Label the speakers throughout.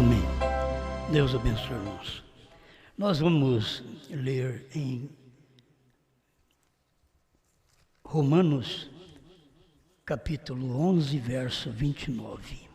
Speaker 1: Amém. Deus abençoe, irmãos. Nós vamos ler em Romanos, capítulo 11, verso 29.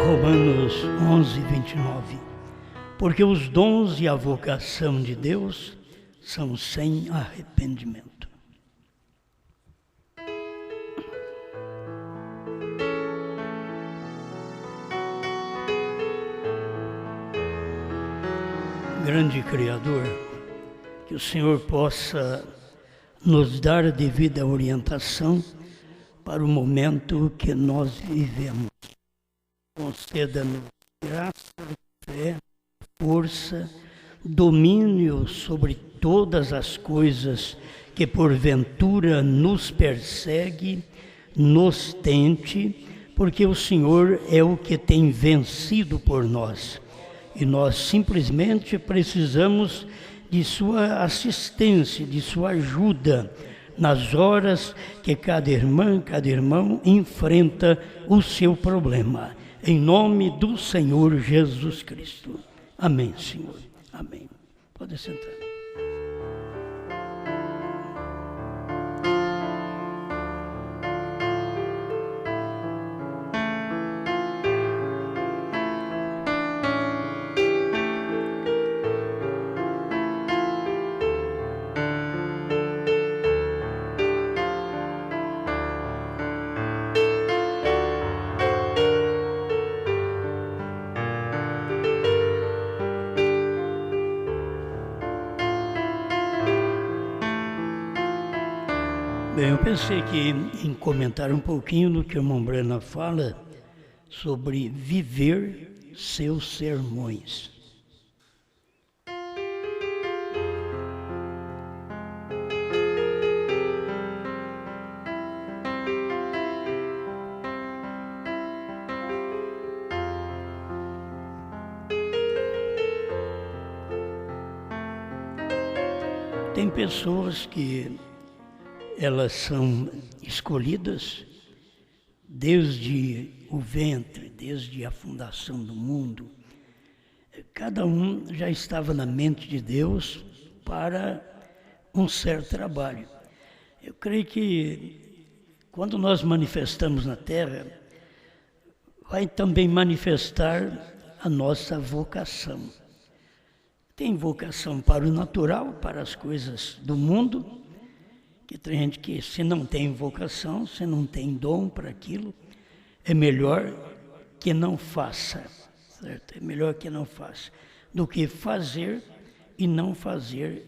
Speaker 1: Romanos 11, 29. Porque os dons e a vocação de Deus são sem arrependimento. Grande Criador, que o Senhor possa nos dar a devida orientação para o momento que nós vivemos. Conceda-nos graça, fé, força, domínio sobre todas as coisas que porventura nos persegue, nos tente, porque o Senhor é o que tem vencido por nós. E nós simplesmente precisamos de sua assistência, de sua ajuda, nas horas que cada irmã, cada irmão enfrenta o seu problema. Em nome do Senhor Jesus Cristo. Amém, Senhor. Amém. Pode sentar. Bem, eu pensei que em comentar um pouquinho do que o irmão Brena fala sobre viver seus sermões. Tem pessoas que elas são escolhidas desde o ventre, desde a fundação do mundo. Cada um já estava na mente de Deus para um certo trabalho. Eu creio que quando nós manifestamos na terra, vai também manifestar a nossa vocação. Tem vocação para o natural, para as coisas do mundo, que tem gente que, se não tem vocação, se não tem dom para aquilo, é melhor que não faça, certo? É melhor que não faça, do que fazer e não fazer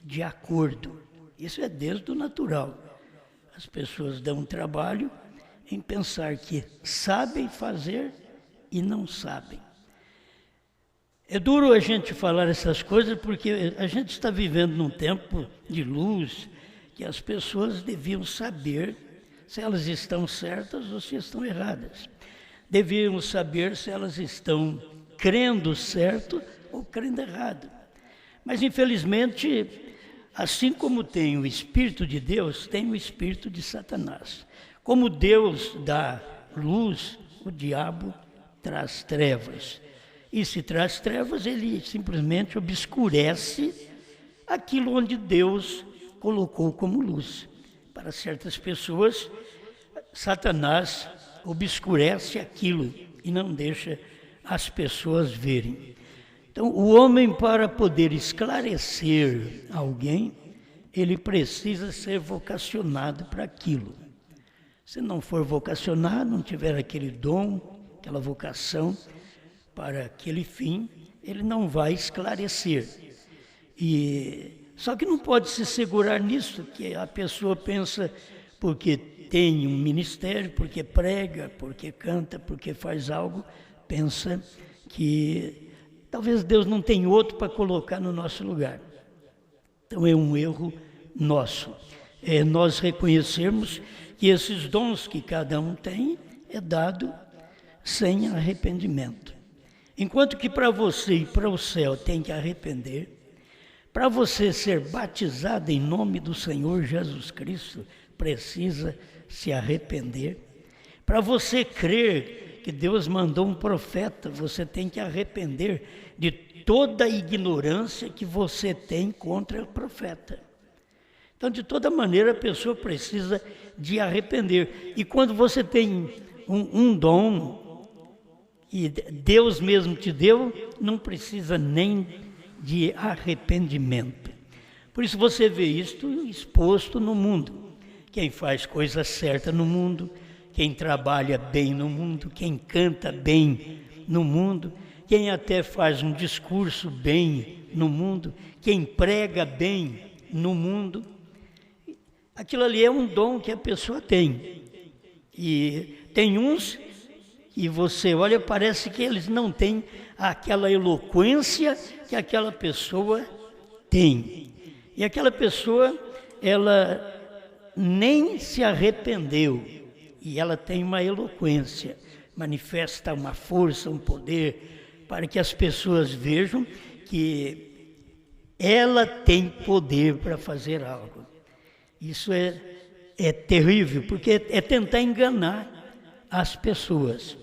Speaker 1: de acordo. Isso é desde o natural. As pessoas dão trabalho em pensar que sabem fazer e não sabem. É duro a gente falar essas coisas porque a gente está vivendo num tempo de luz, que as pessoas deviam saber se elas estão certas ou se estão erradas. Deviam saber se elas estão crendo certo ou crendo errado. Mas, infelizmente, assim como tem o Espírito de Deus, tem o Espírito de Satanás. Como Deus dá luz, o diabo traz trevas. E se traz trevas, ele simplesmente obscurece aquilo onde Deus colocou como luz. Para certas pessoas, Satanás obscurece aquilo e não deixa as pessoas verem. Então, o homem, para poder esclarecer alguém, ele precisa ser vocacionado para aquilo. Se não for vocacionado, não tiver aquele dom, aquela vocação para aquele fim, ele não vai esclarecer. Só que não pode se segurar nisso, que a pessoa pensa porque tem um ministério, porque prega, porque canta, porque faz algo, pensa que talvez Deus não tem outro para colocar no nosso lugar. Então é um erro nosso. Nós reconhecermos que esses dons que cada um tem é dado sem arrependimento. Enquanto que para você ir para o céu tem que arrepender, para você ser batizado em nome do Senhor Jesus Cristo, precisa se arrepender. Para você crer que Deus mandou um profeta, você tem que arrepender de toda a ignorância que você tem contra o profeta. Então, de toda maneira, a pessoa precisa de arrepender. E quando você tem um dom, e Deus mesmo te deu, não precisa nem de arrependimento. Por isso você vê isto exposto no mundo. Quem faz coisa certa no mundo, quem trabalha bem no mundo, quem canta bem no mundo, quem até faz um discurso bem no mundo, quem prega bem no mundo, aquilo ali é um dom que a pessoa tem. E tem uns que você olha, parece que eles não têm aquela eloquência que aquela pessoa tem. E aquela pessoa, ela nem se arrependeu. E ela tem uma eloquência, manifesta uma força, um poder, para que as pessoas vejam que ela tem poder para fazer algo. Isso é terrível, porque é tentar enganar as pessoas.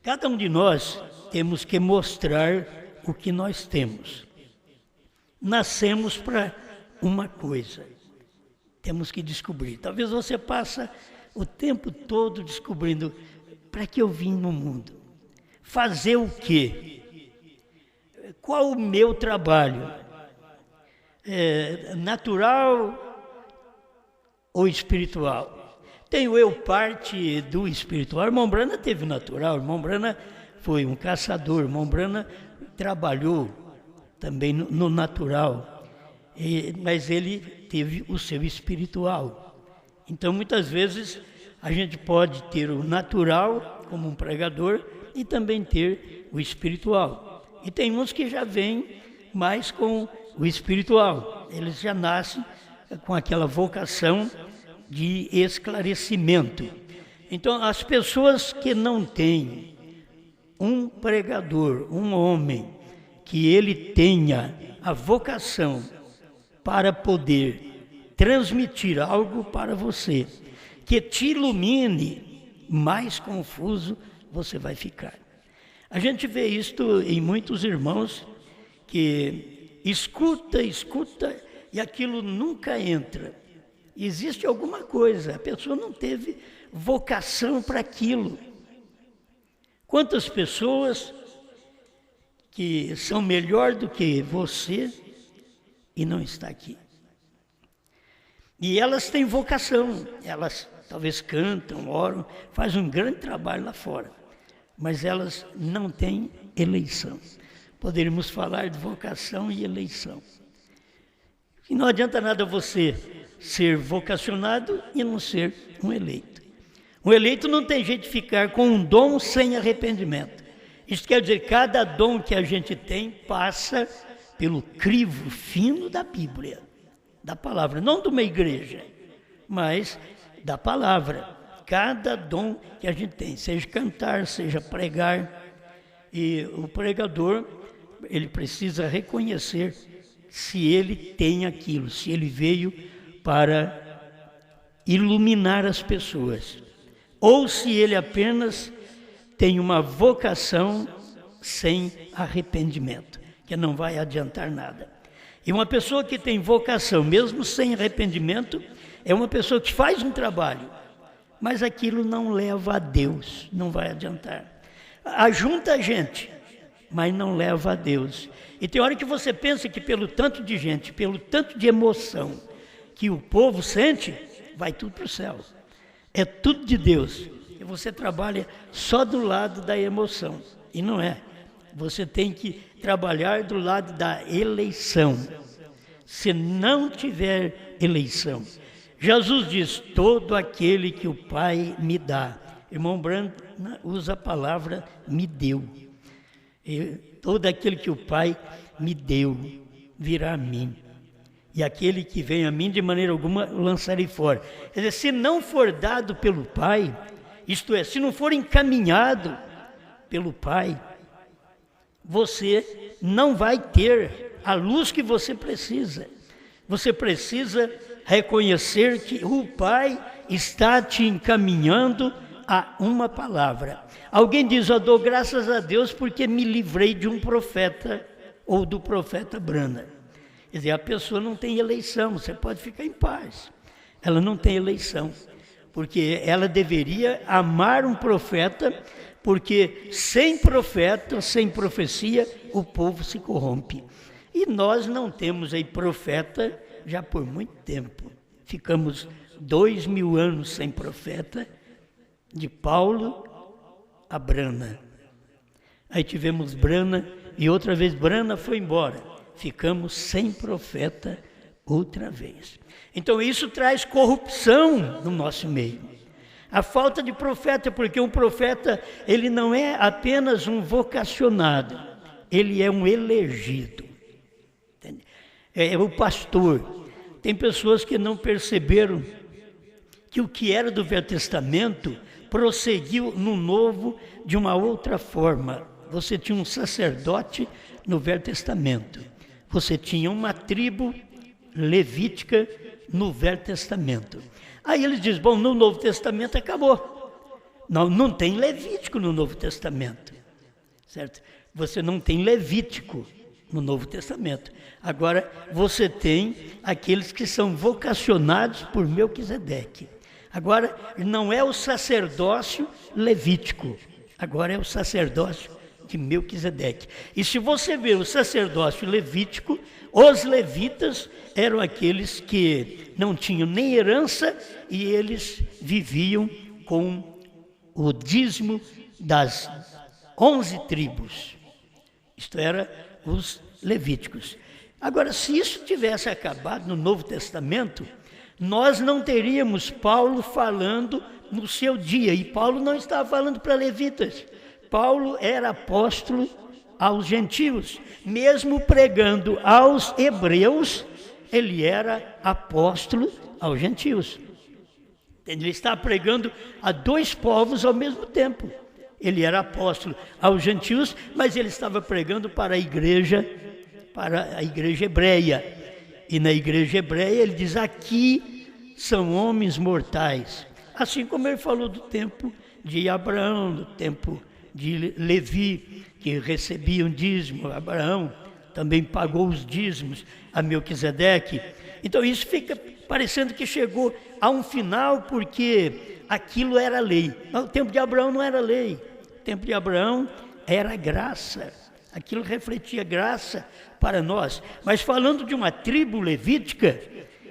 Speaker 1: Cada um de nós temos que mostrar o que nós temos. Nascemos para uma coisa, temos que descobrir. Talvez você passe o tempo todo descobrindo para que eu vim no mundo. Fazer o quê? Qual o meu trabalho? Natural ou espiritual? Tenho eu parte do espiritual? Irmão Brana teve natural, irmão Brana foi um caçador, irmão Brana trabalhou também no natural, mas ele teve o seu espiritual. Então, muitas vezes, a gente pode ter o natural como um pregador e também ter o espiritual. E tem uns que já vêm mais com o espiritual. Eles já nascem com aquela vocação de esclarecimento. Então, as pessoas que não têm um pregador, um homem, que ele tenha a vocação para poder transmitir algo para você, que te ilumine, mais confuso você vai ficar. A gente vê isto em muitos irmãos que escuta, e aquilo nunca entra. Existe alguma coisa, a pessoa não teve vocação para aquilo. Quantas pessoas que são melhor do que você e não está aqui? E elas têm vocação, elas talvez cantam, oram, fazem um grande trabalho lá fora, mas elas não têm eleição. Poderíamos falar de vocação e eleição. E não adianta nada você ser vocacionado e não ser um eleito. Um eleito não tem jeito de ficar com um dom sem arrependimento. Isso quer dizer que cada dom que a gente tem passa pelo crivo fino da Bíblia, da palavra, não de uma igreja, mas da palavra. Cada dom que a gente tem, seja cantar, seja pregar, e o pregador, ele precisa reconhecer se ele tem aquilo, se ele veio para iluminar as pessoas, ou se ele apenas tem uma vocação sem arrependimento, que não vai adiantar nada. E uma pessoa que tem vocação, mesmo sem arrependimento, é uma pessoa que faz um trabalho, mas aquilo não leva a Deus, não vai adiantar. Ajunta gente, mas não leva a Deus. E tem hora que você pensa que pelo tanto de gente, pelo tanto de emoção que o povo sente, vai tudo para o céu. É tudo de Deus. E você trabalha só do lado da emoção. E não é. Você tem que trabalhar do lado da eleição. Se não tiver eleição, Jesus diz: todo aquele que o Pai me dá. Irmão Brando usa a palavra me deu. Todo aquele que o Pai me deu virá a mim. e aquele que vem a mim de maneira alguma o lançarei fora. Quer dizer, se não for dado pelo Pai, isto é, se não for encaminhado pelo Pai, você não vai ter a luz que você precisa. Você precisa reconhecer que o Pai está te encaminhando a uma palavra. Alguém diz, eu dou graças a Deus porque me livrei de um profeta ou do profeta Branham. Quer dizer, a pessoa não tem eleição, você pode ficar em paz. Ela não tem eleição, porque ela deveria amar um profeta, porque sem profeta, sem profecia, o povo se corrompe. E nós não temos aí profeta já por muito tempo. Ficamos 2000 anos sem profeta, de Paulo a Branham. Aí tivemos Branham e outra vez Branham foi embora. Ficamos sem profeta outra vez. Então isso traz corrupção no nosso meio. A falta de profeta, porque um profeta, ele não é apenas um vocacionado, ele é um elegido. É o pastor. Tem pessoas que não perceberam que o que era do Velho Testamento prosseguiu no Novo de uma outra forma. Você tinha um sacerdote no Velho Testamento. Você tinha uma tribo levítica no Velho Testamento. Aí ele diz, bom, no Novo Testamento acabou. Não tem Levítico no Novo Testamento, certo? Você não tem Levítico no Novo Testamento. Agora, você tem aqueles que são vocacionados por Melquisedeque. Agora, não é o sacerdócio levítico, agora é o sacerdócio de Melquisedeque. E se você ver o sacerdócio levítico, os levitas eram aqueles que não tinham nem herança e eles viviam com o dízimo das 11 tribos. Isto era os levíticos. Agora, se isso tivesse acabado no Novo Testamento, nós não teríamos Paulo falando no seu dia. E Paulo não estava falando para levitas. Paulo era apóstolo aos gentios. Mesmo pregando aos hebreus, ele era apóstolo aos gentios. Ele está pregando a dois povos ao mesmo tempo. Ele era apóstolo aos gentios, mas ele estava pregando para a igreja hebreia. E na igreja hebreia ele diz, aqui são homens mortais. Assim como ele falou do tempo de Abraão, do tempo de Levi, que recebiam dízimo. Abraão também pagou os dízimos a Melquisedeque. Então isso fica parecendo que chegou a um final, porque aquilo era lei. Mas o tempo de Abraão não era lei. O tempo de Abraão era graça. Aquilo refletia graça para nós. Mas falando de uma tribo levítica,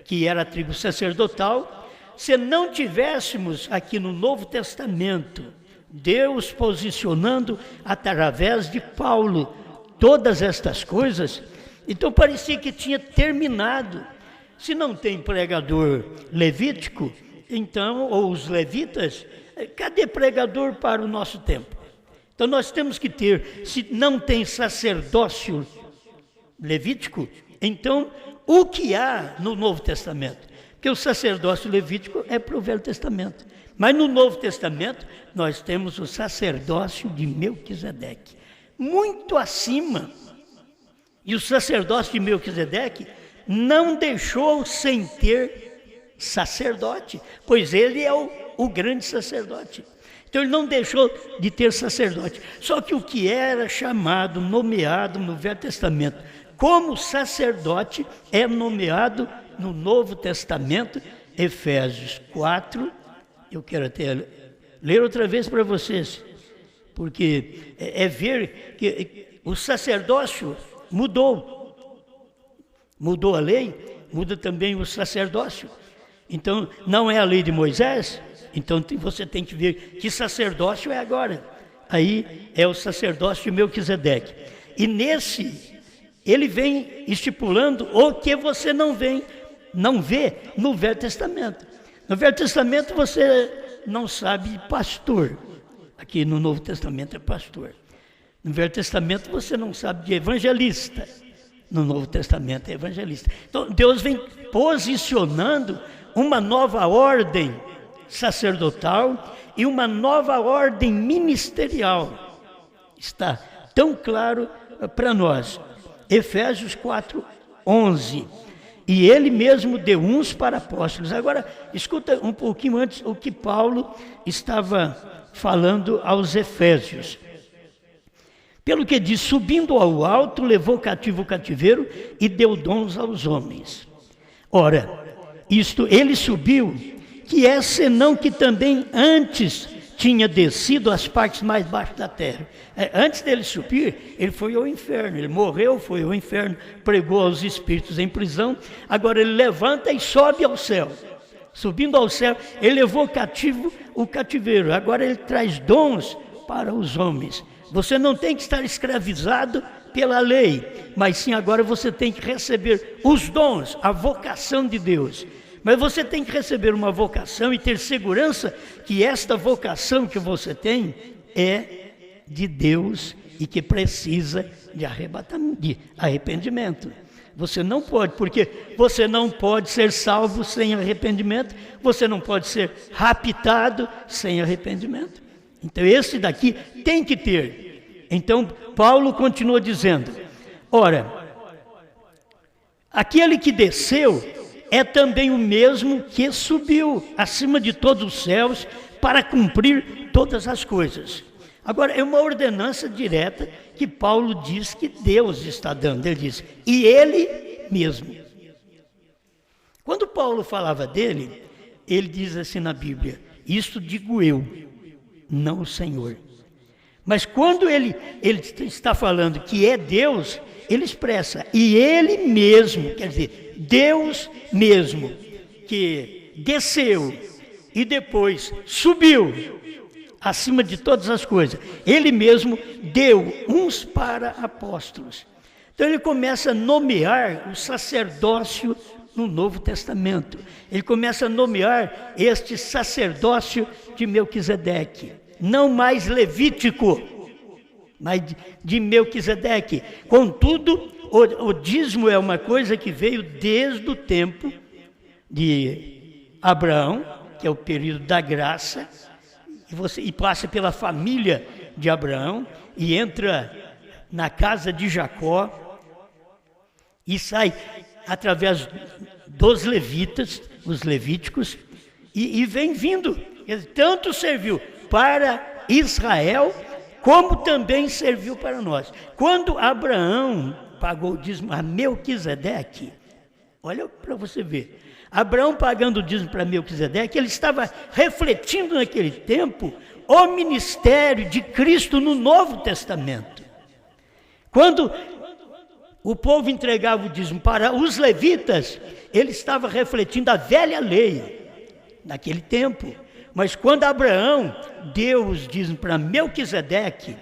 Speaker 1: que era a tribo sacerdotal, se não tivéssemos aqui no Novo Testamento Deus posicionando através de Paulo todas estas coisas, então parecia que tinha terminado. Se não tem pregador levítico, então, ou os levitas, cadê pregador para o nosso tempo? Então nós temos que ter, se não tem sacerdócio levítico, então o que há no Novo Testamento? Porque o sacerdócio levítico é para o Velho Testamento. Mas no Novo Testamento nós temos o sacerdócio de Melquisedeque, muito acima. E o sacerdócio de Melquisedeque não deixou sem ter sacerdote, pois ele é o grande sacerdote. Então ele não deixou de ter sacerdote. Só que o que era chamado, nomeado no Velho Testamento como sacerdote, é nomeado no Novo Testamento, Efésios 4. Eu quero até ler outra vez para vocês, porque é ver que o sacerdócio mudou. Mudou a lei, muda também o sacerdócio. Então, não é a lei de Moisés, então você tem que ver que sacerdócio é agora. Aí é o sacerdócio de Melquisedeque. E nesse, ele vem estipulando o que você não vê no Velho Testamento. No Velho Testamento você não sabe pastor. Aqui no Novo Testamento é pastor. No Velho Testamento você não sabe de evangelista. no Novo Testamento é evangelista. Então Deus vem posicionando uma nova ordem sacerdotal e uma nova ordem ministerial. Está tão claro para nós. Efésios 4:11. E ele mesmo deu uns para apóstolos. Agora, escuta um pouquinho antes o que Paulo estava falando aos Efésios. Pelo que diz, subindo ao alto, levou cativo o cativeiro e deu dons aos homens. Ora, isto ele subiu, que é senão que também antes tinha descido às partes mais baixas da terra. Antes dele subir, ele foi ao inferno, ele morreu, foi ao inferno, pregou aos espíritos em prisão, agora ele levanta e sobe ao céu. Subindo ao céu, ele levou cativo o cativeiro, agora ele traz dons para os homens. Você não tem que estar escravizado pela lei, mas sim agora você tem que receber os dons, a vocação de Deus. Mas você tem que receber uma vocação e ter segurança que esta vocação que você tem é de Deus e que precisa de arrependimento. Você não pode, porque você não pode ser salvo sem arrependimento, você não pode ser raptado sem arrependimento. Então esse daqui tem que ter. Então Paulo continua dizendo, ora, aquele que desceu é também o mesmo que subiu acima de todos os céus para cumprir todas as coisas. Agora, é uma ordenança direta que Paulo diz que Deus está dando. Ele diz, e ele mesmo. Quando Paulo falava dele, ele diz assim na Bíblia, isto digo eu, não o Senhor. Mas quando ele está falando que é Deus, ele expressa, e ele mesmo, quer dizer, Deus mesmo, que desceu e depois subiu acima de todas as coisas, ele mesmo deu uns para apóstolos. Então ele começa a nomear o sacerdócio no Novo Testamento. Ele começa a nomear este sacerdócio de Melquisedeque, não mais levítico, mas de Melquisedeque. Contudo, o dízimo é uma coisa que veio desde o tempo de Abraão, que é o período da graça, e passa pela família de Abraão, e entra na casa de Jacó, e sai através dos levitas, os levíticos, e vem vindo. Tanto serviu para Israel, como também serviu para nós. Quando Abraão pagou o dízimo a Melquisedeque, olha para você ver, Abraão pagando o dízimo para Melquisedeque, ele estava refletindo naquele tempo o ministério de Cristo no Novo Testamento. Quando o povo entregava o dízimo para os levitas, ele estava refletindo a velha lei naquele tempo. Mas quando Abraão deu os dízimos para Melquisedeque,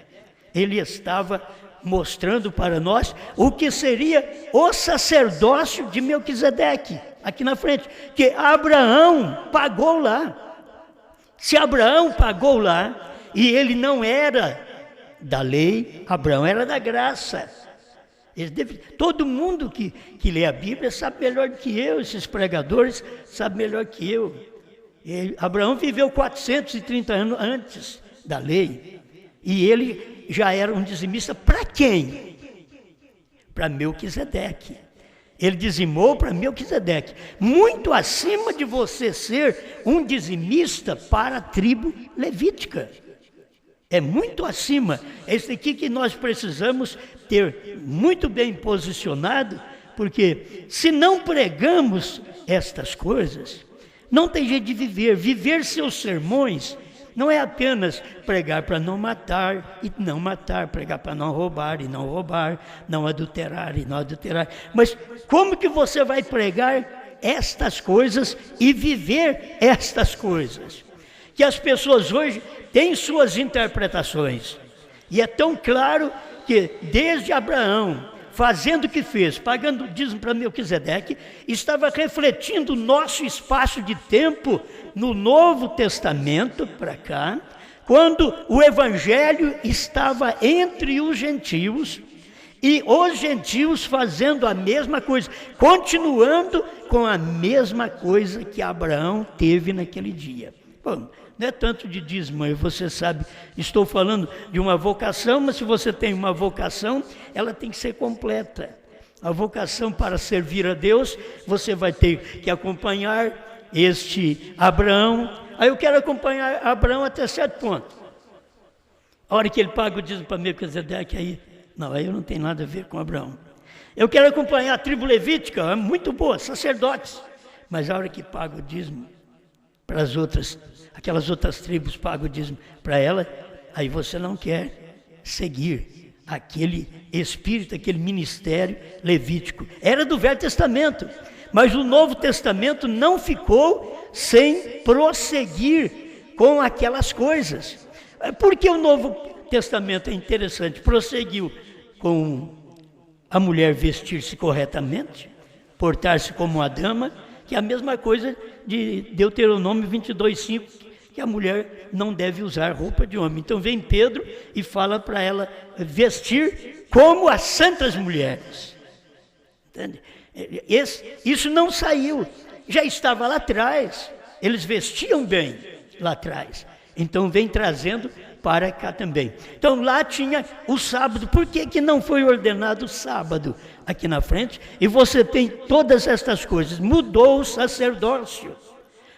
Speaker 1: ele estava mostrando para nós o que seria o sacerdócio de Melquisedeque, aqui na frente, que Abraão pagou lá. Se Abraão pagou lá, e ele não era da lei, Abraão era da graça. Todo mundo que lê a Bíblia sabe melhor do que eu, esses pregadores sabem melhor que eu. Abraão viveu 430 anos antes da lei, e ele já era um dizimista para quem? Para Melquisedeque. Ele dizimou para Melquisedeque, muito acima de você ser um dizimista para a tribo levítica. É muito acima. É isso aqui que nós precisamos ter muito bem posicionado, porque se não pregamos estas coisas, não tem jeito de viver. Viver seus sermões não é apenas pregar para não matar e não matar, pregar para não roubar e não roubar, não adulterar e não adulterar. Mas como que você vai pregar estas coisas e viver estas coisas? Que as pessoas hoje têm suas interpretações. E é tão claro que desde Abraão, fazendo o que fez, pagando o dízimo para Melquisedeque, estava refletindo o nosso espaço de tempo no Novo Testamento para cá, quando o Evangelho estava entre os gentios, E os gentios fazendo a mesma coisa, continuando com a mesma coisa que Abraão teve naquele dia. Bom, não é tanto de dízimo, você sabe, estou falando de uma vocação, mas se você tem uma vocação, ela tem que ser completa. A vocação para servir a Deus, você vai ter que acompanhar este Abraão. Aí eu quero acompanhar Abraão até certo ponto. A hora que ele paga o dízimo para Melquisedeque, aí eu não tenho nada a ver com Abraão. Eu quero acompanhar a tribo levítica, é muito boa, sacerdotes. Mas a hora que paga o dízimo para as outras, aquelas outras tribos pagam o dízimo para ela, aí você não quer seguir aquele espírito, aquele ministério levítico. Era do Velho Testamento, mas o Novo Testamento não ficou sem prosseguir com aquelas coisas. Por que o Novo Testamento é interessante? Prosseguiu com a mulher vestir-se corretamente, portar-se como uma dama, que é a mesma coisa de Deuteronômio 22:5, que a mulher não deve usar roupa de homem. Então vem Pedro e fala para ela vestir como as santas mulheres. Entende? Isso não saiu, já estava lá atrás, eles vestiam bem lá atrás. Então vem trazendo para cá também. Então lá tinha o sábado. Por que não foi ordenado o sábado aqui na frente? E você tem todas estas coisas. Mudou o sacerdócio.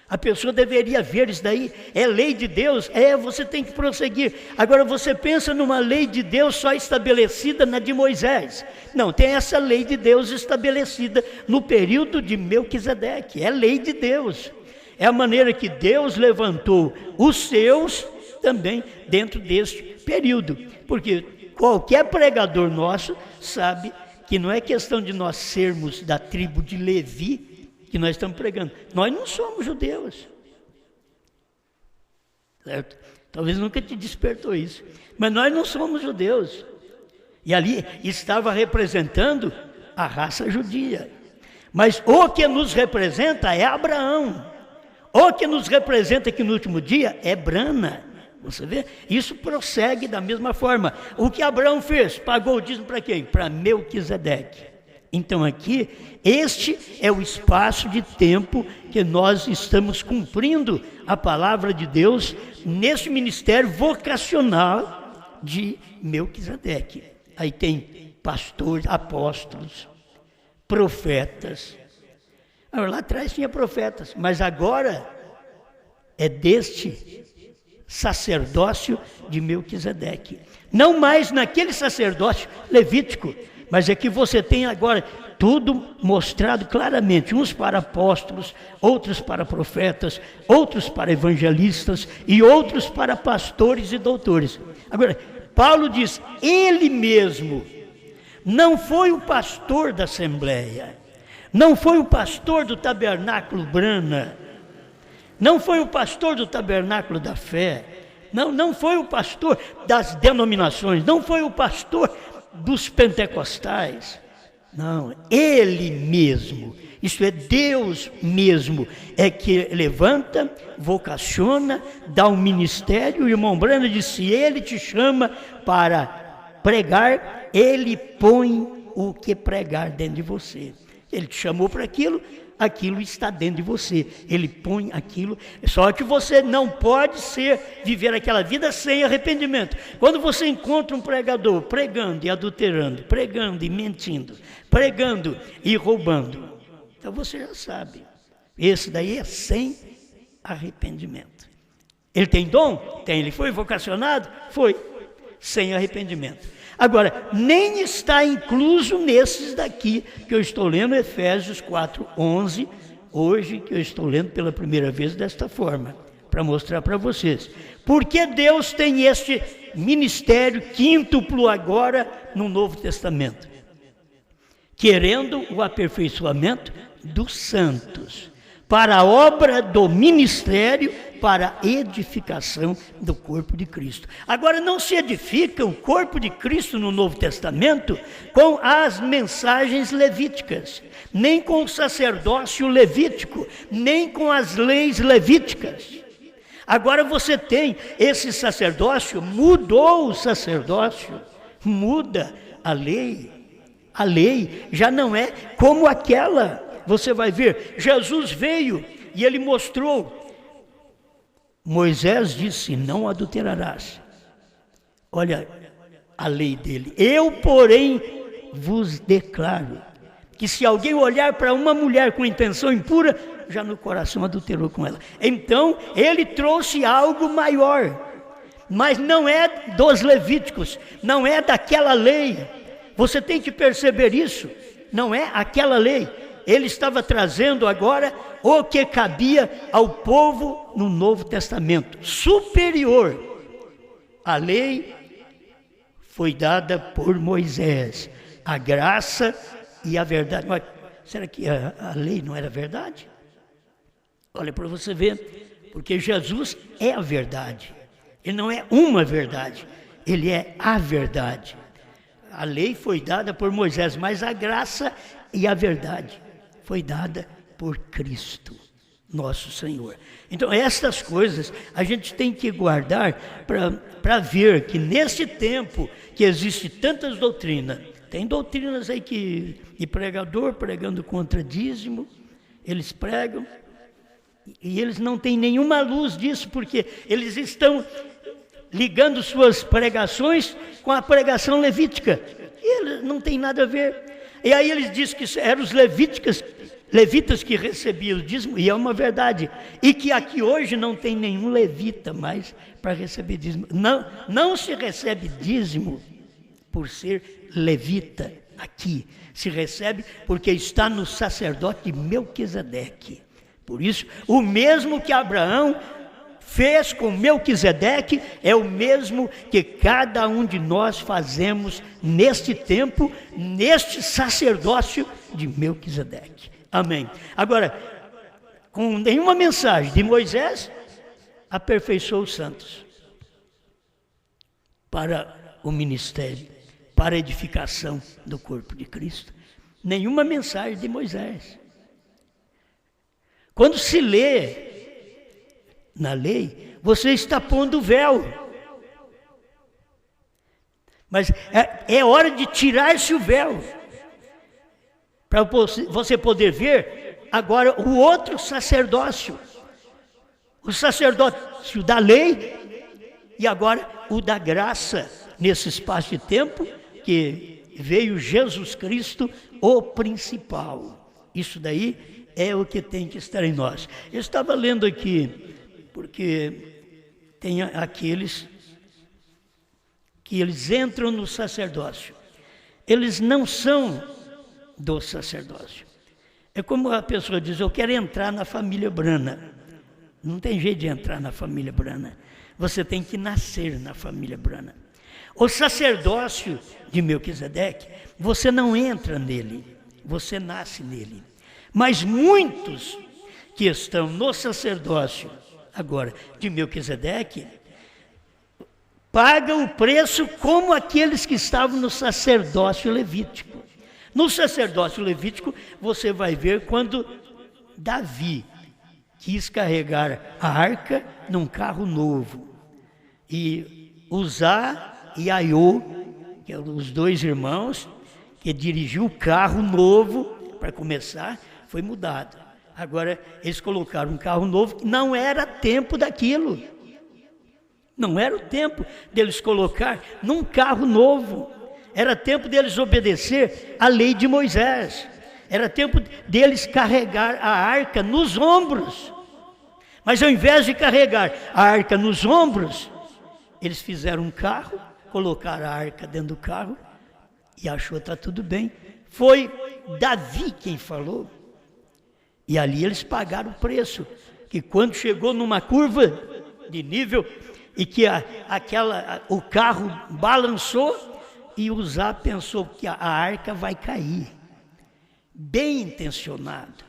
Speaker 1: A pessoa deveria ver isso daí. É lei de Deus? Você tem que prosseguir. Agora você pensa numa lei de Deus só estabelecida na de Moisés. Não, tem essa lei de Deus estabelecida no período de Melquisedeque. É lei de Deus. É a maneira que Deus levantou os seus também dentro deste período. Porque qualquer pregador nosso sabe que não é questão de nós sermos da tribo de Levi que nós estamos pregando. Nós não somos judeus. Certo? Talvez nunca te despertou isso. Mas nós não somos judeus. E ali estava representando a raça judia. Mas o que nos representa é Abraão. O que nos representa aqui no último dia é Brana. Você vê? Isso prossegue da mesma forma. O que Abraão fez? Pagou o dízimo para quem? Para Melquisedeque. Então aqui, este é o espaço de tempo que nós estamos cumprindo a palavra de Deus nesse ministério vocacional de Melquisedeque. Aí tem pastores, apóstolos, profetas. Lá atrás tinha profetas, mas agora é deste sacerdócio de Melquisedeque. Não mais naquele sacerdócio levítico, mas é que você tem agora tudo mostrado claramente, uns para apóstolos, outros para profetas, outros para evangelistas e outros para pastores e doutores. Agora, Paulo diz, ele mesmo não foi o pastor da Assembleia, não foi o pastor do Tabernáculo Brana, não foi o pastor do Tabernáculo da Fé, não foi o pastor das denominações, não foi o pastor dos pentecostais. Não, ele mesmo, isso é Deus mesmo, é que levanta, vocaciona, dá um ministério. O irmão Brana disse, se ele te chama para pregar, ele põe o que pregar dentro de você. Ele te chamou para aquilo, aquilo está dentro de você. Ele põe aquilo, só que você não pode viver aquela vida sem arrependimento. Quando você encontra um pregador pregando e adulterando, pregando e mentindo, pregando e roubando, então você já sabe, esse daí é sem arrependimento. Ele tem dom? Tem. Ele foi vocacionado? Foi. Sem arrependimento. Agora, nem está incluso nesses daqui que eu estou lendo, Efésios 4:11, hoje que eu estou lendo pela primeira vez desta forma, para mostrar para vocês. Porque Deus tem este ministério quíntuplo agora no Novo Testamento, querendo o aperfeiçoamento dos santos, para a obra do ministério, para a edificação do corpo de Cristo. Agora, não se edifica o corpo de Cristo no Novo Testamento com as mensagens levíticas, nem com o sacerdócio levítico, nem com as leis levíticas. Agora você tem esse sacerdócio, mudou o sacerdócio, muda a lei já não é como aquela. Você vai ver, Jesus veio e ele mostrou. Moisés disse, não adulterarás. Olha a lei dele. Eu, porém, vos declaro que se alguém olhar para uma mulher com intenção impura, já no coração adulterou com ela. Então, ele trouxe algo maior, mas não é dos levíticos, não é daquela lei. Você tem que perceber isso, não é aquela lei. Ele estava trazendo agora o que cabia ao povo no Novo Testamento, superior. A lei foi dada por Moisés, a graça e a verdade. Mas será que a lei não era verdade? Olha para você ver, porque Jesus é a verdade. Ele não é uma verdade, ele é a verdade. A lei foi dada por Moisés, mas a graça e a verdade foi dada por Cristo, nosso Senhor. Então, estas coisas a gente tem que guardar para ver que nesse tempo que existe tantas doutrinas, tem doutrinas aí que de pregador pregando contra dízimo, eles pregam, e eles não têm nenhuma luz disso, porque eles estão ligando suas pregações com a pregação levítica, e eles não tem nada a ver. E aí eles dizem que eram os levitas que recebiam o dízimo, e é uma verdade, e que aqui hoje não tem nenhum levita mais para receber dízimo. Não se recebe dízimo por ser levita aqui, se recebe porque está no sacerdote Melquisedeque. Por isso, o mesmo que Abraão fez com Melquisedeque é o mesmo que cada um de nós fazemos neste tempo, neste sacerdócio de Melquisedeque. Amém. Agora, com nenhuma mensagem de Moisés, aperfeiçoou os santos para o ministério, para a edificação do corpo de Cristo. Nenhuma mensagem de Moisés. Quando se lê na lei, você está pondo o véu. Mas é hora de tirar-se o véu, para você poder ver agora o outro sacerdócio. O sacerdócio da lei e agora o da graça, nesse espaço de tempo que veio Jesus Cristo, o principal. Isso daí é o que tem que estar em nós. Eu estava lendo aqui, porque tem aqueles que eles entram no sacerdócio. Eles não são do sacerdócio. É como a pessoa diz, eu quero entrar na família Brana. Não tem jeito de entrar na família Brana. Você tem que nascer na família Brana. O sacerdócio de Melquisedeque, você não entra nele, você nasce nele. Mas muitos que estão no sacerdócio agora de Melquisedeque pagam o preço como aqueles que estavam no sacerdócio levítico. No sacerdócio levítico, você vai ver quando Davi quis carregar a arca num carro novo. E Uzá e Aiô, que eram os dois irmãos, que dirigiu o carro novo, para começar, foi mudado. Agora, eles colocaram um carro novo, que não era tempo daquilo. Não era o tempo deles colocar num carro novo. Era tempo deles obedecer à lei de Moisés. Era tempo deles carregar a arca nos ombros. Mas ao invés de carregar a arca nos ombros, eles fizeram um carro, colocaram a arca dentro do carro e achou que está tudo bem. Foi Davi quem falou. E ali eles pagaram o preço. Que quando chegou numa curva de nível e que o carro balançou, e Uzá pensou que a arca vai cair. Bem intencionado.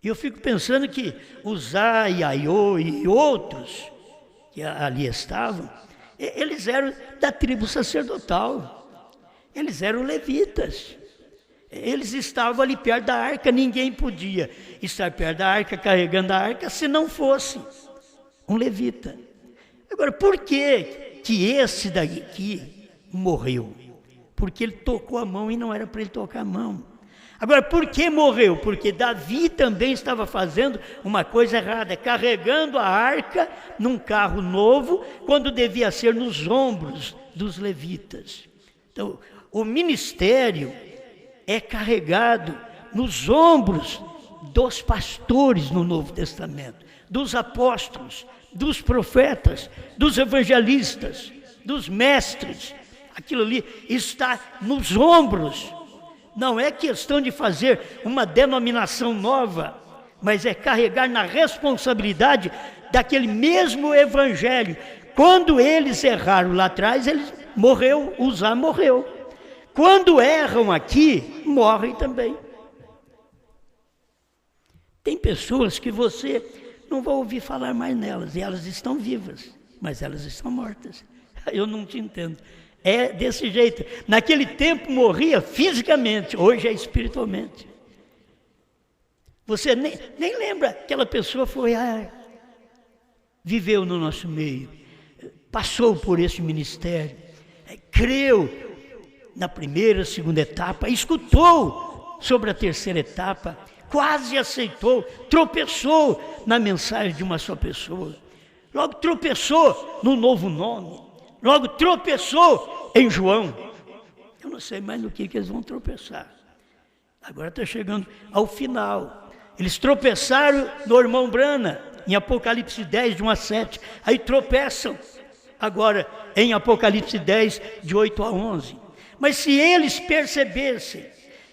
Speaker 1: E eu fico pensando que Uzá e Aiô e outros que ali estavam, eles eram da tribo sacerdotal. Eles eram levitas. Eles estavam ali perto da arca, ninguém podia estar perto da arca, carregando a arca, se não fosse um levita. Agora, por que esse daqui morreu? porque ele tocou a mão e não era para ele tocar a mão. Agora, por que morreu? Porque Davi também estava fazendo uma coisa errada, carregando a arca num carro novo, quando devia ser nos ombros dos levitas. Então, o ministério é carregado nos ombros dos pastores no Novo Testamento, dos apóstolos, dos profetas, dos evangelistas, dos mestres. Aquilo ali está nos ombros. Não é questão de fazer uma denominação nova, mas é carregar na responsabilidade daquele mesmo evangelho. Quando eles erraram lá atrás, Uzá morreu. Quando erram aqui, morrem também. Tem pessoas que você não vai ouvir falar mais nelas, e elas estão vivas, mas elas estão mortas. Eu não te entendo. É desse jeito. Naquele tempo morria fisicamente, hoje é espiritualmente. Você nem lembra, aquela pessoa viveu no nosso meio, passou por esse ministério, creu na primeira, segunda etapa, escutou sobre a terceira etapa, quase aceitou, tropeçou na mensagem de uma só pessoa, logo tropeçou no novo nome, logo tropeçou em João. Eu não sei mais no que eles vão tropeçar. Agora está chegando ao final. Eles tropeçaram no irmão Brana, em Apocalipse 10, de 1 a 7. Aí tropeçam agora em Apocalipse 10, de 8 a 11. Mas se eles percebessem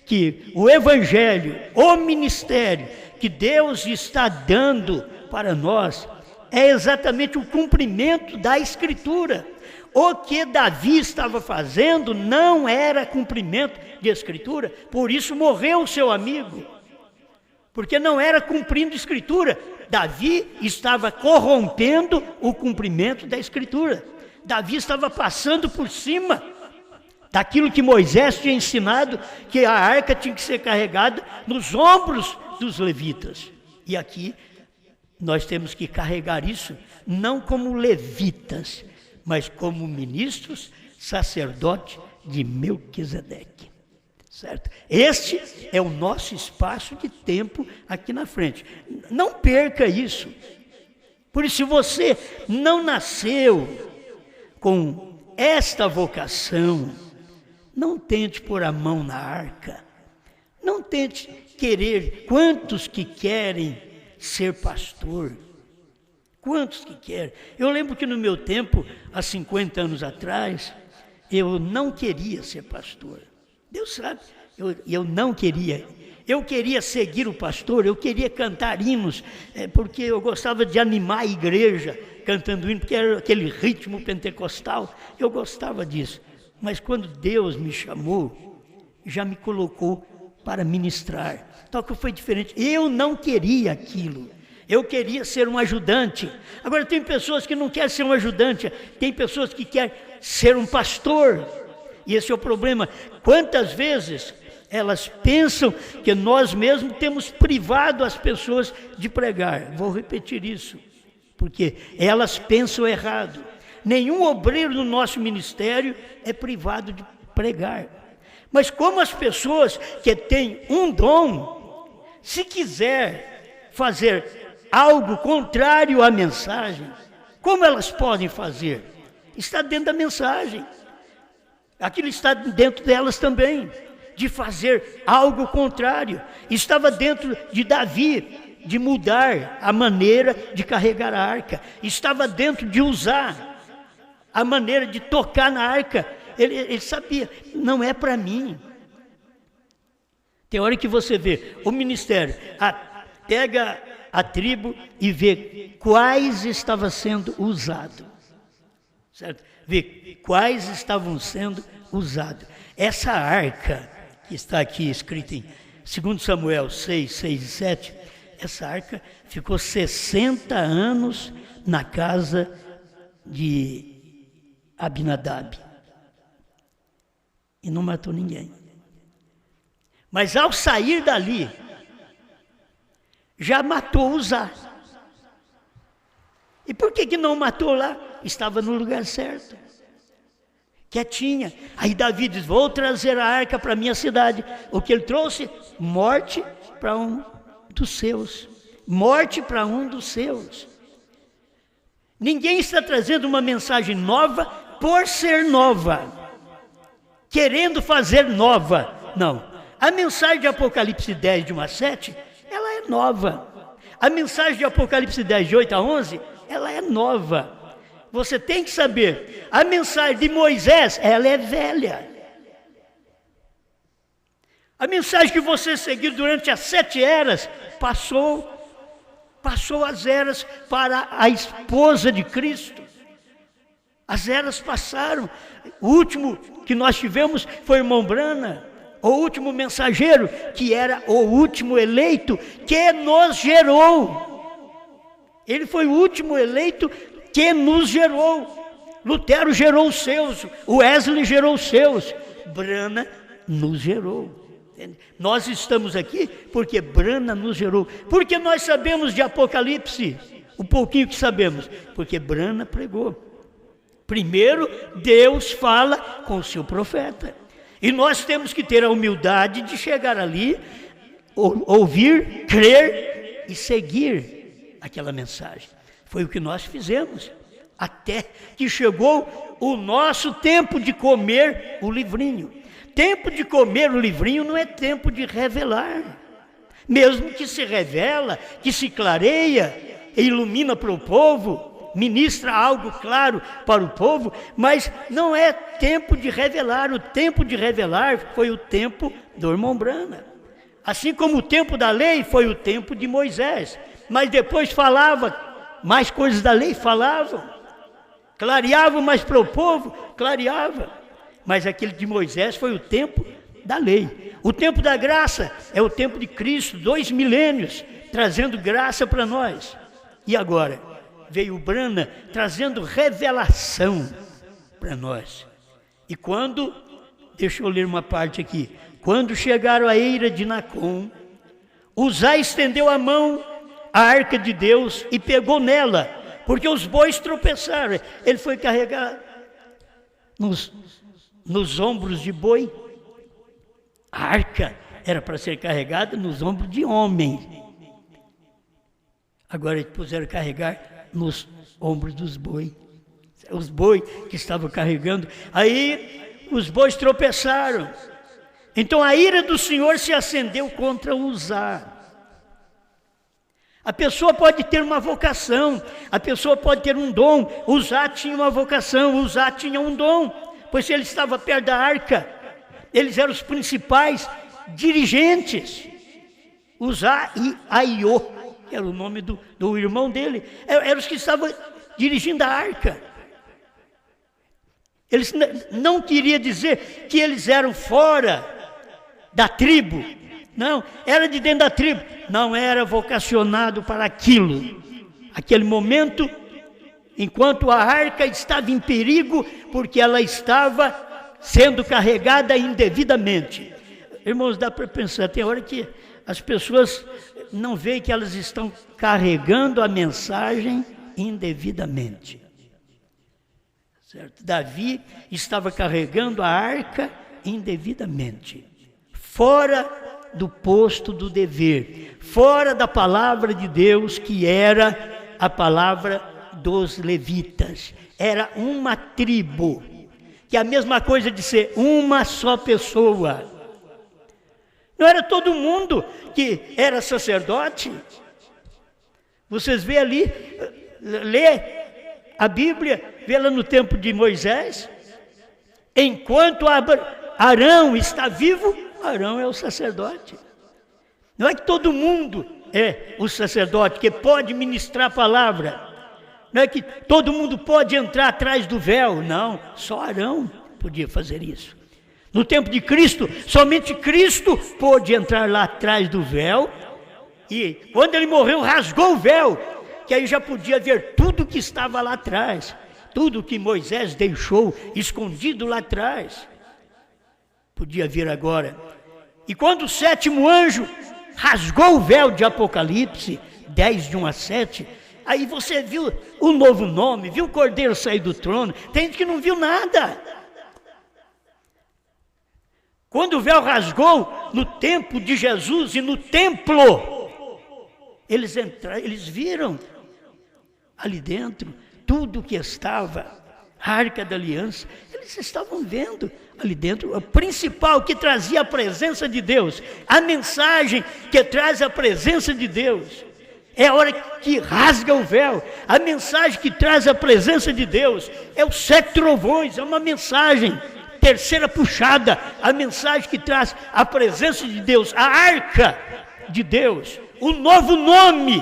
Speaker 1: que o evangelho, o ministério que Deus está dando para nós, é exatamente o cumprimento da Escritura. O que Davi estava fazendo não era cumprimento de Escritura, por isso morreu o seu amigo, porque não era cumprindo Escritura. Davi estava corrompendo o cumprimento da Escritura. Davi estava passando por cima daquilo que Moisés tinha ensinado, que a arca tinha que ser carregada nos ombros dos levitas. E aqui nós temos que carregar isso não como levitas, mas como ministros, sacerdote de Melquisedeque, certo? Este é o nosso espaço de tempo aqui na frente. Não perca isso. Por isso, se você não nasceu com esta vocação, não tente pôr a mão na arca, não tente querer. Quantos que querem ser pastor? Quantos que querem? Eu lembro que no meu tempo, há 50 anos atrás, eu não queria ser pastor. Deus sabe, eu não queria. Eu queria seguir o pastor, eu queria cantar hinos, porque eu gostava de animar a igreja cantando hino, porque era aquele ritmo pentecostal, eu gostava disso. Mas quando Deus me chamou, já me colocou para ministrar. Então que foi diferente. Eu não queria aquilo. Eu queria ser um ajudante. Agora tem pessoas que não querem ser um ajudante, tem pessoas que querem ser um pastor. E esse é o problema. Quantas vezes elas pensam que nós mesmos temos privado as pessoas de pregar. Vou repetir isso, porque elas pensam errado. Nenhum obreiro no nosso ministério é privado de pregar. Mas como as pessoas que têm um dom, se quiser fazer algo contrário à mensagem, como elas podem fazer? Está dentro da mensagem. Aquilo está dentro delas também, de fazer algo contrário. Estava dentro de Davi, de mudar a maneira de carregar a arca. Estava dentro de Uzá, a maneira de tocar na arca. Ele sabia, não é para mim. Tem hora que você vê o ministério, pega a tribo e vê quais estavam sendo usados, certo? Vê quais estavam sendo usados. Essa arca que está aqui escrita em 2 Samuel 6, 6 e 7, essa arca ficou 60 anos na casa de Abinadab e não matou ninguém. Mas ao sair dali, já matou Uzá. E por que não matou lá? Estava no lugar certo. quietinha. Aí Davi diz: vou trazer a arca para a minha cidade. O que ele trouxe? Morte para um dos seus. Morte para um dos seus. Ninguém está trazendo uma mensagem nova por ser nova, querendo fazer nova. Não. A mensagem de Apocalipse 10, de 1 a 7, ela é nova. A mensagem de Apocalipse 10, de 8 a 11, ela é nova. Você tem que saber, a mensagem de Moisés, ela é velha. A mensagem que você seguiu durante as 7 eras, passou as eras para a esposa de Cristo. As eras passaram. O último que nós tivemos foi o irmão Brana, o último mensageiro, que era o último eleito que nos gerou. Ele foi o último eleito que nos gerou. Lutero gerou os seus, Wesley gerou os seus, Brana nos gerou. Nós estamos aqui porque Brana nos gerou. Porque nós sabemos de Apocalipse, o pouquinho que sabemos, porque Brana pregou. Primeiro, Deus fala com o seu profeta. E nós temos que ter a humildade de chegar ali, ouvir, crer e seguir aquela mensagem. Foi o que nós fizemos, até que chegou o nosso tempo de comer o livrinho. Tempo de comer o livrinho não é tempo de revelar. Mesmo que se revela, que se clareia, ilumina para o povo, ministra algo claro para o povo, mas não é tempo de revelar. O tempo de revelar foi o tempo do irmão Brana. Assim como o tempo da lei foi o tempo de Moisés. Mas depois falava mais coisas da lei, falavam. Clareavam mais para o povo, clareava. Mas aquele de Moisés foi o tempo da lei. O tempo da graça é o tempo de Cristo, 2 milênios, trazendo graça para nós. E agora, veio o Brana trazendo revelação para nós. E quando, deixa eu ler uma parte aqui. Quando chegaram à eira de Nacon, Uzá estendeu a mão à arca de Deus e pegou nela, porque os bois tropeçaram. Ele foi carregar nos ombros de boi. A arca era para ser carregada nos ombros de homem. Agora eles puseram carregar nos ombros dos boi. Os boi que estavam carregando. Aí os bois tropeçaram. Então a ira do Senhor se acendeu contra Uzá. A pessoa pode ter uma vocação, a pessoa pode ter um dom. Uzá tinha uma vocação, Uzá tinha um dom, pois se ele estava perto da arca, eles eram os principais dirigentes. Uzá e Aiô, que era o nome do irmão dele, eram os que estavam dirigindo a arca. Eles não queria dizer que eles eram fora da tribo. Não, era de dentro da tribo. Não era vocacionado para aquilo. Aquele momento, enquanto a arca estava em perigo, porque ela estava sendo carregada indevidamente. Irmãos, dá para pensar, tem hora que as pessoas não veem que elas estão carregando a mensagem indevidamente. Certo? Davi estava carregando a arca indevidamente, fora do posto do dever, fora da palavra de Deus, que era a palavra dos levitas. Era uma tribo, que é a mesma coisa de ser uma só pessoa. Não era todo mundo que era sacerdote. Vocês vê ali, lê a Bíblia, vê lá no tempo de Moisés, enquanto Arão está vivo, Arão é o sacerdote. Não é que todo mundo é o sacerdote, que pode ministrar a palavra. Não é que todo mundo pode entrar atrás do véu. Não, só Arão podia fazer isso. No tempo de Cristo, somente Cristo pôde entrar lá atrás do véu. E quando ele morreu, rasgou o véu, que aí já podia ver tudo que estava lá atrás. Tudo que Moisés deixou escondido lá atrás. Podia vir agora. E quando o 7º anjo rasgou o véu de Apocalipse 10, de 1 a 7, aí você viu o novo nome, viu o Cordeiro sair do trono. Tem gente que não viu nada. Quando o véu rasgou no tempo de Jesus e no templo, eles entraram, eles viram ali dentro tudo que estava, a Arca da Aliança, eles estavam vendo ali dentro, o principal que trazia a presença de Deus, a mensagem que traz a presença de Deus. É a hora que rasga o véu, a mensagem que traz a presença de Deus, é os 7 trovões, é uma mensagem, terceira puxada, a mensagem que traz a presença de Deus, a arca de Deus, o novo nome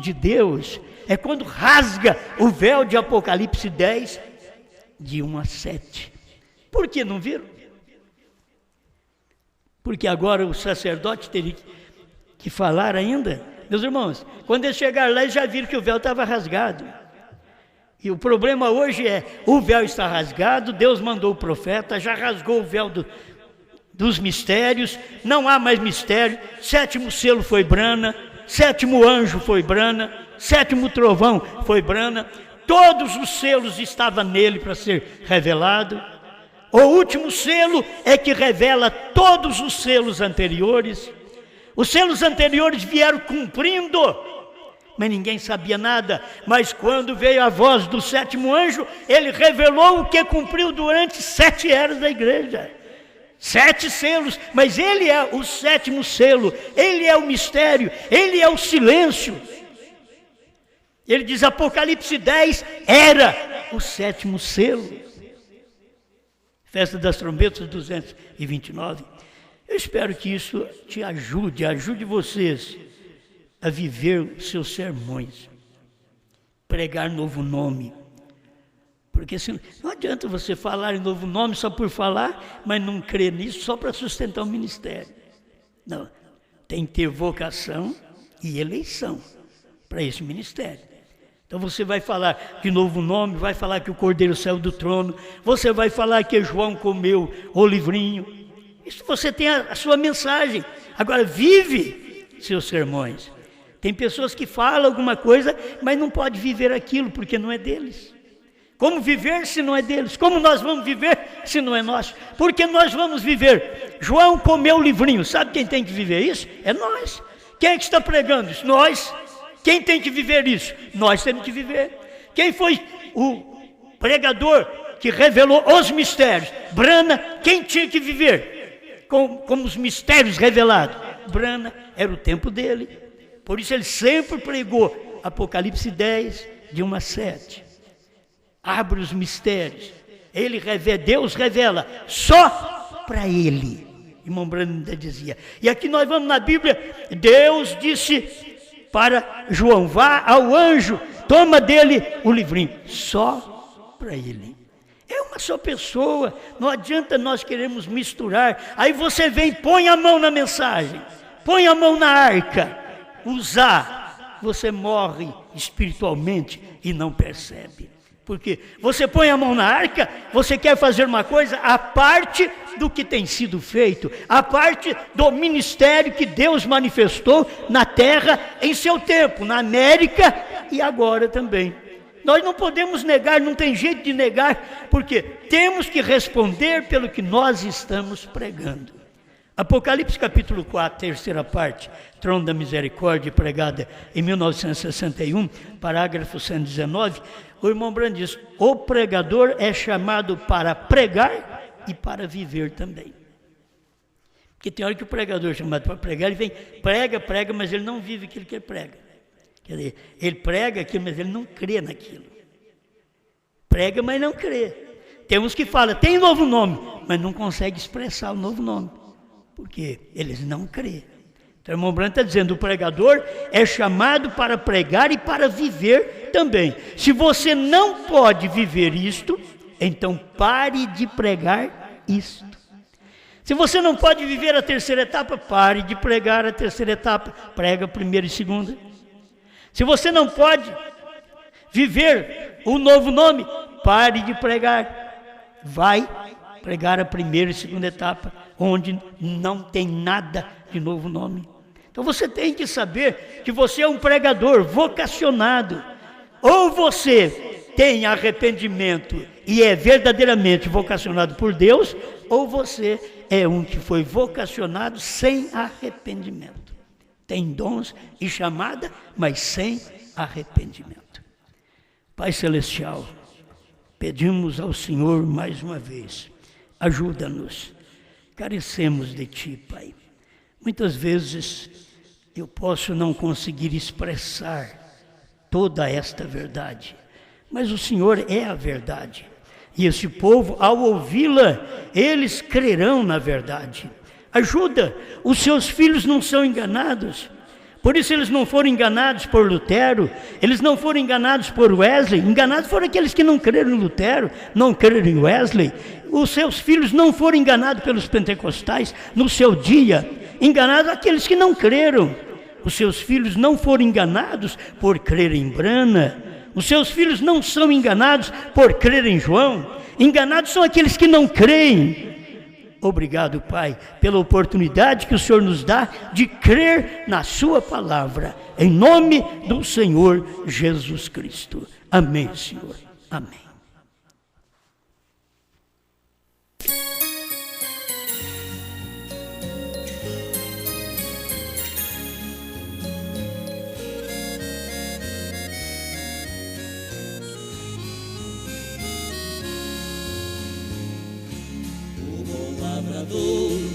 Speaker 1: de Deus, é quando rasga o véu de Apocalipse 10, de 1 a 7. Por que não viram? Porque agora o sacerdote teria que falar ainda. Meus irmãos, quando eles chegaram lá, eles já viram que o véu estava rasgado. E o problema hoje é, o véu está rasgado, Deus mandou o profeta, já rasgou o véu dos mistérios, não há mais mistério, 7º selo foi brana, 7º anjo foi brana, 7º trovão foi brana, todos os selos estavam nele para ser revelado. O último selo é que revela todos os selos anteriores. Os selos anteriores vieram cumprindo, mas ninguém sabia nada. Mas quando veio a voz do 7º anjo, ele revelou o que cumpriu durante 7 eras da igreja. 7 selos, mas ele é o 7º selo, ele é o mistério, ele é o silêncio. Ele diz, Apocalipse 10 era o 7º selo. Festa das Trombetas 229. Eu espero que isso te ajude vocês a viver os seus sermões, pregar novo nome. Porque não adianta você falar em novo nome só por falar, mas não crer nisso só para sustentar o ministério. Não, tem que ter vocação e eleição para esse ministério. Então você vai falar de novo nome, vai falar que o Cordeiro saiu do trono, você vai falar que João comeu o livrinho. Isso você tem a sua mensagem. Agora vive seus sermões. Tem pessoas que falam alguma coisa, mas não pode viver aquilo, porque não é deles. Como viver se não é deles? Como nós vamos viver se não é nosso? Porque nós vamos viver. João comeu o livrinho. Sabe quem tem que viver isso? É nós. Quem é que está pregando isso? Nós. Quem tem que viver isso? Nós temos que viver. Quem foi o pregador que revelou os mistérios? Brana. Quem tinha que viver como os mistérios revelados? Brana, era o tempo dele. Por isso ele sempre pregou Apocalipse 10, de 1 a 7. Abre os mistérios. Deus revela só para ele. Irmão Brana dizia. E aqui nós vamos na Bíblia, Deus disse para João, vá ao anjo, toma dele o livrinho, só para ele. É uma só pessoa, não adianta nós queremos misturar. Aí você vem, põe a mão na mensagem, põe a mão na arca, usar, você morre espiritualmente e não percebe. Porque você põe a mão na arca, você quer fazer uma coisa à parte do que tem sido feito, à parte do ministério que Deus manifestou na terra em seu tempo, na América e agora também. Nós não podemos negar, não tem jeito de negar, porque temos que responder pelo que nós estamos pregando. Apocalipse capítulo 4, terceira parte, Trono da Misericórdia, pregada em 1961, parágrafo 119, o irmão Brand diz, o pregador é chamado para pregar e para viver também. Porque tem hora que o pregador é chamado para pregar, ele vem, prega, mas ele não vive aquilo que ele prega. Quer dizer, ele prega aquilo, mas ele não crê naquilo. Prega, mas não crê. Temos que falar, tem novo nome, mas não consegue expressar o novo nome, porque eles não crêem. Então, o irmão Branco está dizendo, o pregador é chamado para pregar e para viver também. Se você não pode viver isto, então pare de pregar isto. Se você não pode viver a terceira etapa, pare de pregar a terceira etapa, prega a primeira e segunda. Se você não pode viver o novo nome, pare de pregar. Vai pregar a primeira e segunda etapa, onde não tem nada de novo nome. Então você tem que saber que você é um pregador vocacionado. Ou você tem arrependimento e é verdadeiramente vocacionado por Deus, ou você é um que foi vocacionado sem arrependimento. Tem dons e chamada, mas sem arrependimento. Pai Celestial, pedimos ao Senhor mais uma vez, ajuda-nos, carecemos de Ti, Pai. Muitas vezes eu posso não conseguir expressar toda esta verdade, mas o Senhor é a verdade. E esse povo, ao ouvi-la, eles crerão na verdade. Ajuda, os seus filhos não são enganados. Por isso eles não foram enganados por Lutero, eles não foram enganados por Wesley. Enganados foram aqueles que não creram em Lutero, não creram em Wesley. Os seus filhos não foram enganados pelos pentecostais no seu dia. Enganados aqueles que não creram. Os seus filhos não foram enganados por crer em Brana. Os seus filhos não são enganados por crer em João. Enganados são aqueles que não creem. Obrigado, Pai, pela oportunidade que o Senhor nos dá de crer na Sua palavra. Em nome do Senhor Jesus Cristo. Amém, Senhor. Amém.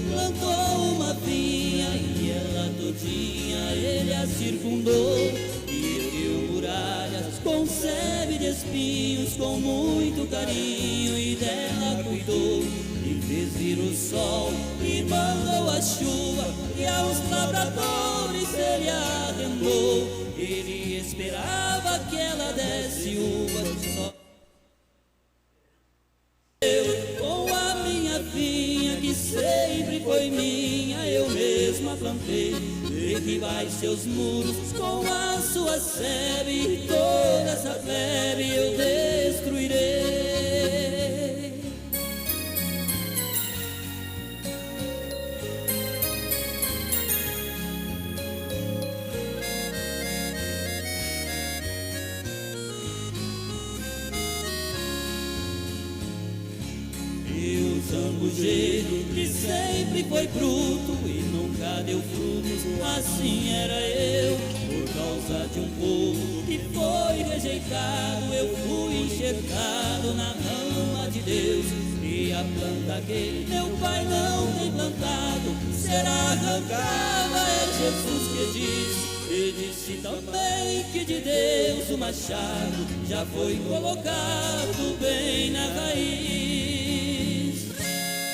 Speaker 2: Plantou uma vinha e ela todinha ele a circundou, e ergueu muralhas com sebe de espinhos, com muito carinho, e dela cuidou, e fez vir o sol e mandou a chuva, e aos lavradores ele arrendou. Ele esperava que ela desse uvas, só com a minha vinha que sempre foi minha, eu mesma plantei. Derribai seus muros com a sua sebe, e toda essa plebe eu destruirei. Zambujeiro que sempre foi bruto e nunca deu frutos, assim era eu. Por causa de um povo que foi rejeitado, eu fui enxertado na rama de Deus. E a planta que meu pai não tem plantado será arrancada, é Jesus que diz. E disse também que de Deus o machado já foi colocado bem na raiz.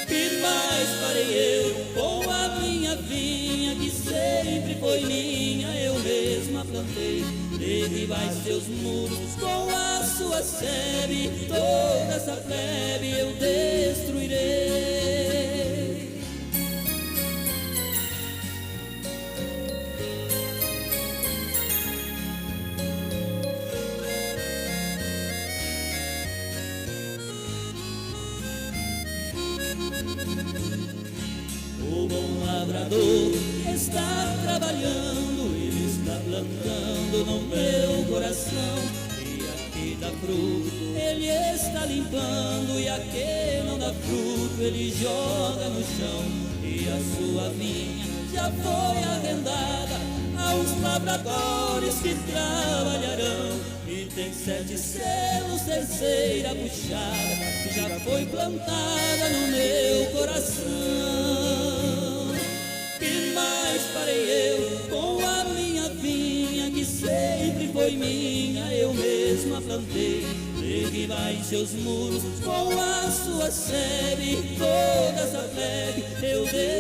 Speaker 2: Que mais farei eu com a minha vinha que sempre foi minha, eu mesma plantei. Derribai seus muros com a sua sebe, toda essa plebe eu destruirei. O bom lavrador está trabalhando, ele está plantando no meu coração. E aqui dá fruto, ele está limpando, e aqui não dá fruto, ele joga no chão. E a sua vinha já foi arrendada aos lavradores que trabalharão. E tem 7 selos, terceira puxada, que já foi plantada no meu coração. Que mais farei eu com a minha vinha que sempre foi minha, eu mesma plantei. Derribai seus muros com a sua sebe, toda essa plebe eu dei.